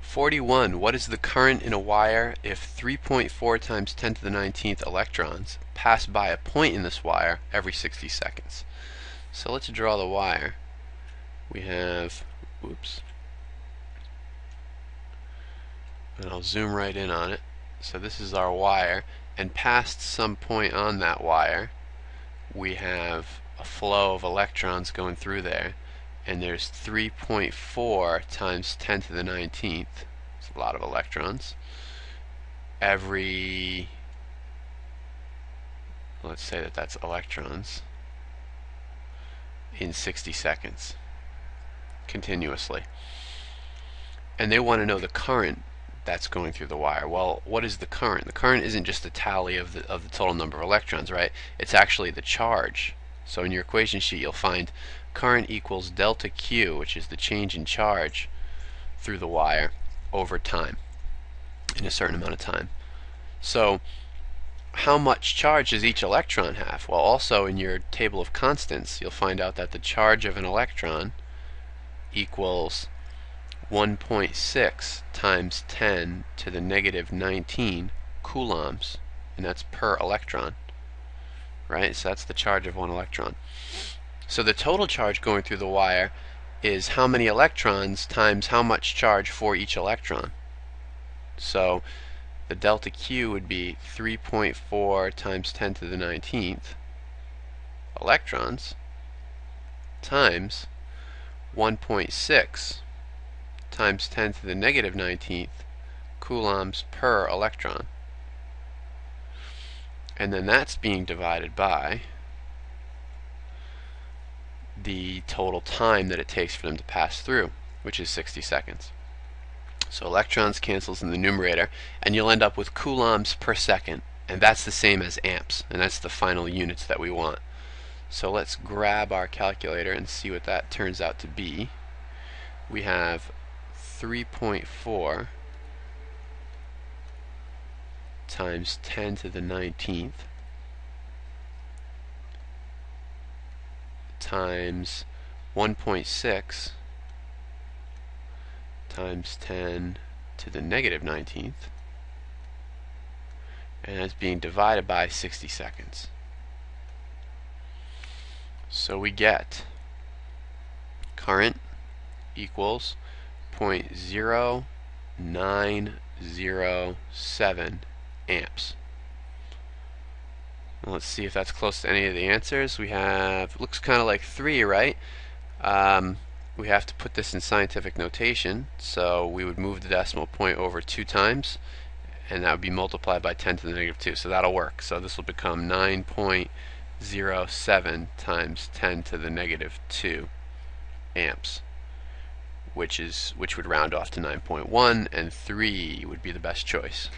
41. What is the current in a wire if 3.4 times 10 to the 19th electrons pass by a point in this wire every 60 seconds? So let's draw the wire. We have, oops, and I'll zoom right in on it. So this is our wire, and past some point on that wire we have a flow of electrons going through there, and there's 3.4 times 10 to the 19th. It's a lot of electrons. Every, let's say that that's electrons in 60 seconds continuously. And they want to know the current that's going through the wire. Well, what is the current? The current isn't just a tally of the total number of electrons, right? It's actually the charge. So in your equation sheet you'll find current equals delta Q, which is the change in charge through the wire over time, in a certain amount of time. So how much charge does each electron have? Well, also in your table of constants you'll find out that the charge of an electron equals 1.6 times 10 to the negative 19 coulombs, and that's per electron, right? So that's the charge of one electron. So the total charge going through the wire is how many electrons times how much charge for each electron. So the delta Q would be 3.4 times 10 to the 19th electrons times 1.6 times 10 to the negative 19th coulombs per electron. And then that's being divided by the total time that it takes for them to pass through, which is 60 seconds. So electrons cancels in the numerator, and you'll end up with coulombs per second, and that's the same as amps, and that's the final units that we want. So let's grab our calculator and see what that turns out to be. We have 3.4 times 10 to the 19th times 1.6 times 10 to the negative 19th, and it's being divided by 60 seconds. So we get current equals 0.0907 amps. Well, let's see if that's close to any of the answers. We have, looks kind of like 3, right? We have to put this in scientific notation, so we would move the decimal point over 2 times, and that would be multiplied by 10 to the negative 2, so that'll work. So this will become 9.07 times 10 to the negative 2 amps, which would round off to 9.1, and 3 would be the best choice.